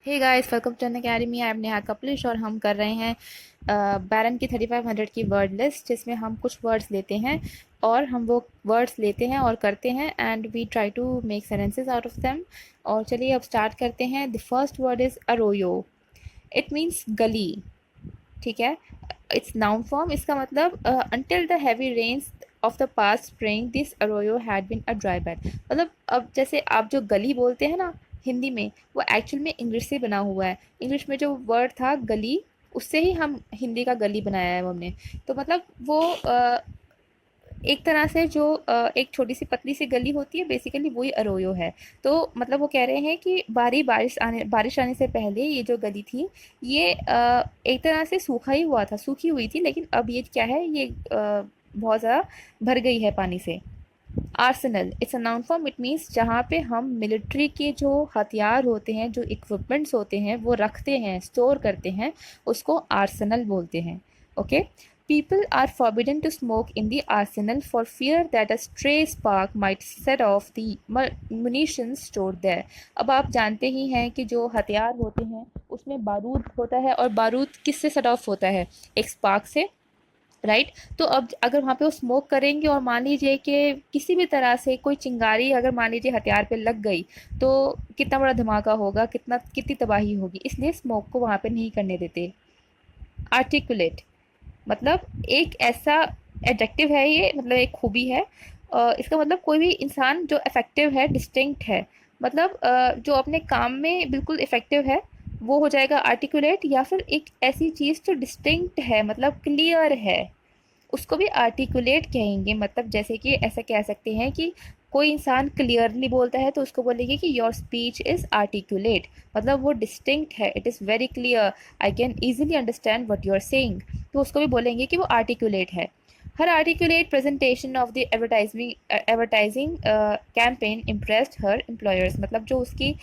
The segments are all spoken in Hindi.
Hey guys, welcome to Unacademy. I am Neha Kaplish और हम कर रहे हैं बैरन की 3500 की वर्ड लिस्ट, जिसमें हम कुछ वर्ड्स लेते हैं और हम वो वर्ड्स लेते हैं और करते हैं and we try to make sentences out of them. और चलिए अब स्टार्ट करते हैं। The first word is arroyo. It means गली। ठीक है, इट्स नाउन फॉर्म। इसका मतलब until the heavy rains of the past spring this arroyo had been a dry bed. मतलब अब जैसे आप जो गली बोलते हैं ना हिंदी में, वो एक्चुअल में इंग्लिश से बना हुआ है। इंग्लिश में जो वर्ड था गली, उससे ही हम हिंदी का गली बनाया है हमने। तो मतलब वो एक तरह से जो एक छोटी सी पतली सी गली होती है, बेसिकली वही अरोयो है। तो मतलब वो कह रहे हैं कि बारिश आने से पहले ये जो गली थी, ये एक तरह से सूखा ही हुआ था, सूखी हुई थी, लेकिन अब ये क्या है, ये बहुत ज़्यादा भर गई है पानी से। Arsenal, it's a noun form. It means जहाँ पे हम मिलिट्री के जो हथियार होते हैं, जो इक्विपमेंट्स होते हैं, वो रखते हैं, स्टोर करते हैं, उसको आर्सेनल बोलते हैं। Okay. People are forbidden to smoke in the arsenal for fear that a stray spark might set off the munitions stored there. अब आप जानते ही हैं कि जो हथियार होते हैं उसमें बारूद होता है, और बारूद किससे सेट ऑफ होता है? एक स्पार्क से, राइट। तो अब अगर वहाँ पे वो स्मोक करेंगे और मान लीजिए कि किसी भी तरह से कोई चिंगारी अगर मान लीजिए हथियार पे लग गई, तो कितना बड़ा धमाका होगा, कितनी तबाही होगी। इसलिए स्मोक को वहाँ पे नहीं करने देते। आर्टिकुलेट मतलब एक ऐसा एडजेक्टिव है ये, मतलब एक खूबी है। इसका मतलब कोई भी इंसान जो इफेक्टिव है, डिस्टिंक्ट है, मतलब जो अपने काम में बिल्कुल इफेक्टिव है, वो हो जाएगा आर्टिकुलेट। या फिर एक ऐसी चीज़ जो डिस्टिंक्ट है, मतलब क्लियर है, उसको भी आर्टिकुलेट कहेंगे। मतलब जैसे कि ऐसा कह सकते हैं कि कोई इंसान क्लियरली बोलता है तो उसको बोलेंगे कि योर स्पीच इज़ आर्टिकुलेट, मतलब वो डिस्टिंक्ट है, it is very clear, I can easily understand what you are saying, तो उसको भी बोलेंगे कि वो आर्टिकुलेट है। Her articulate presentation of the advertising campaign impressed her employers, मतलब जो उसकी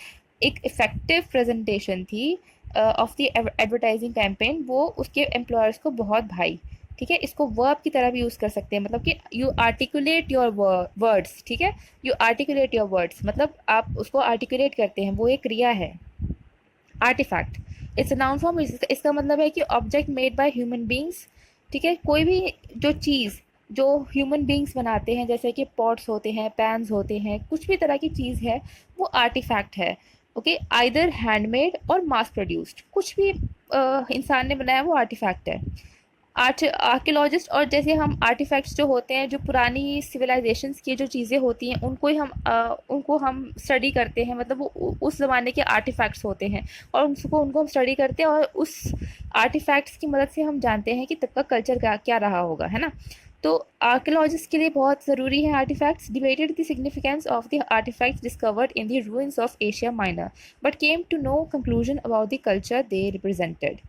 एक इफेक्टिव प्रेजेंटेशन थी ऑफ द एडवर्टाइजिंग कैंपेन, वो उसके एम्प्लॉयर्स को बहुत भाई। ठीक है, इसको वर्ब की तरह भी यूज़ कर सकते हैं, मतलब कि यू आर्टिकुलेट योर वर्ड्स। ठीक है, यू आर्टिकुलेट योर वर्ड्स, मतलब आप उसको आर्टिकुलेट करते हैं, वो एक क्रिया है। Artifact, it's a noun form. इसका मतलब है कि object made by human beings. ठीक है, कोई भी जो चीज़ जो ह्यूमन बींग्स बनाते हैं, जैसे कि पॉट्स होते हैं, पैन्स होते हैं, कुछ भी तरह की चीज़ है, वो आर्टिफैक्ट है। ओके, आइदर हैंडमेड और मास प्रोड्यूस्ड, कुछ भी इंसान ने बनाया वो आर्टिफैक्ट है। आर्कियोलॉजिस्ट, और जैसे हम आर्टिफैक्ट्स जो होते हैं, जो पुरानी सिविलाइजेशंस की जो चीज़ें होती हैं, उनको हम स्टडी करते हैं, मतलब वो उस ज़माने के आर्टिफैक्ट्स होते हैं, और उनको हम स्टडी करते हैं, और उस आर्टिफैक्ट्स की मदद से हम जानते हैं कि तब का कल्चर क्या क्या रहा होगा, है ना। तो आर्कियोलॉजिस्ट के लिए बहुत ज़रूरी है artifacts. Debated the significance of the artifacts discovered in the ruins of Asia Minor, but came to no conclusion about the culture they represented.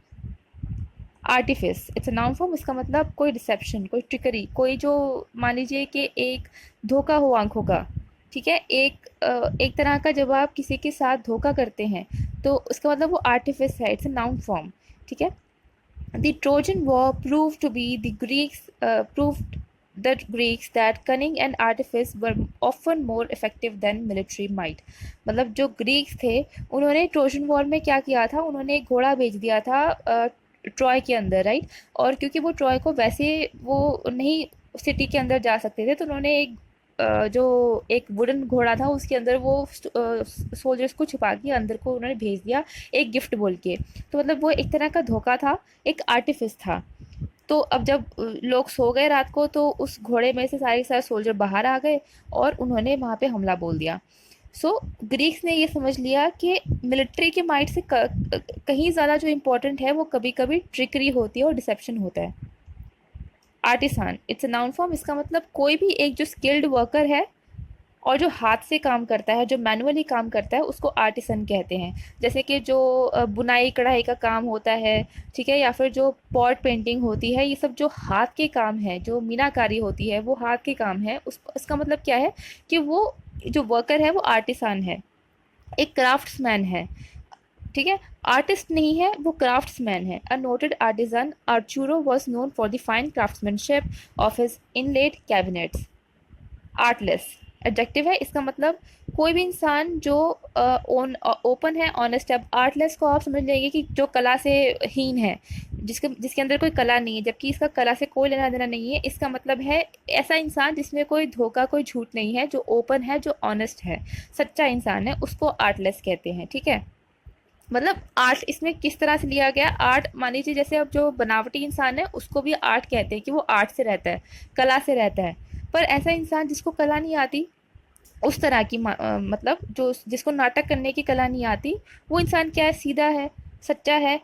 Artifice, it's a noun form. इसका मतलब कोई डिसेप्शन, कोई ट्रिकरी, कोई जो मान लीजिए कि एक धोखा हो आंखों का। ठीक है, एक तरह का जब आप किसी के साथ धोखा करते हैं, तो उसका मतलब वो आर्टिफिस है, इट्स अ नाउन फॉर्म। ठीक है। The Trojan war prove to be the Greeks proved the Greeks that cunning and artifice were often more effective than military might। मतलब जो ग्रीक्स थे, उन्होंने ट्रोजन वॉर में क्या किया था, उन्होंने एक घोड़ा भेज दिया था ट्रॉय के अंदर, राइट। और क्योंकि वो ट्रॉय को वैसे वो नहीं सिटी के अंदर जा सकते थे, तो उन्होंने जो एक वुडन घोड़ा था, उसके अंदर वो सोल्जर्स को छुपा के अंदर को उन्होंने भेज दिया, एक गिफ्ट बोल के। तो मतलब वो एक तरह का धोखा था, एक आर्टिफिस था। तो अब जब लोग सो गए रात को, तो उस घोड़े में से सारे सोल्जर बाहर आ गए और उन्होंने वहाँ पे हमला बोल दिया। सो ग्रीक्स ने ये समझ लिया कि मिलिट्री के माइंड से कहीं ज़्यादा जो इम्पोर्टेंट है, वो कभी कभी ट्रिकरी होती है और डिसेप्शन होता है। Artisan, it's a noun form. इसका मतलब कोई भी एक जो स्किल्ड वर्कर है और जो हाथ से काम करता है, जो मैनुअली काम करता है, उसको आर्टिसन कहते हैं। जैसे कि जो बुनाई कढ़ाई का काम होता है, ठीक है, या फिर जो पॉट पेंटिंग होती है, ये सब जो हाथ के काम है, जो मीनाकारी होती है, वो हाथ के काम है। उसका मतलब क्या है कि वो जो वर्कर है वो आर्टिसान है, एक क्राफ्ट्समैन है। ठीक है, आर्टिस्ट नहीं है, वो क्राफ्ट्समैन है। A noted artisan Arturo was known for the fine craftsmanship of his inlaid cabinets. Artless, adjective है, इसका मतलब कोई भी इंसान जो ओपन है, ऑनेस्ट है। आर्टलेस को आप समझ लेंगे कि जो कला से हीन है, जिसके अंदर कोई कला नहीं है, जबकि इसका कला से कोई लेना देना नहीं है। इसका मतलब है ऐसा इंसान जिसमें कोई धोखा, कोई झूठ नहीं है, जो ओपन है, जो ऑनेस्ट है, सच्चा इंसान है, उसको आर्टलेस कहते हैं। ठीक है, मतलब आर्ट इसमें किस तरह से लिया गया। आर्ट मान लीजिए जैसे अब जो बनावटी इंसान है उसको भी आर्ट कहते हैं कि वो आर्ट से रहता है, कला से रहता है। पर ऐसा इंसान जिसको कला नहीं आती, उस तरह की मतलब जो जिसको नाटक करने की कला नहीं आती, वो इंसान क्या है, सीधा है, सच्चा है,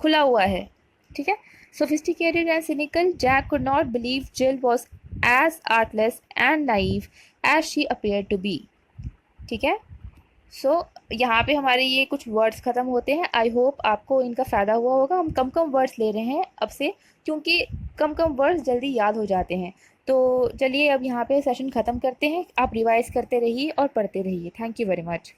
खुला हुआ है। ठीक है, sophisticated and cynical, Jack could not believe Jill was as artless and naive as she appear to be. ठीक है, यहाँ पे हमारे ये कुछ वर्ड्स ख़त्म होते हैं। आई होप आपको इनका फ़ायदा हुआ होगा। हम कम कम वर्ड्स ले रहे हैं अब से, क्योंकि कम कम वर्ड्स जल्दी याद हो जाते हैं। तो चलिए अब यहाँ पे सेशन ख़त्म करते हैं। आप रिवाइज़ करते रहिए और पढ़ते रहिए। Thank you very much.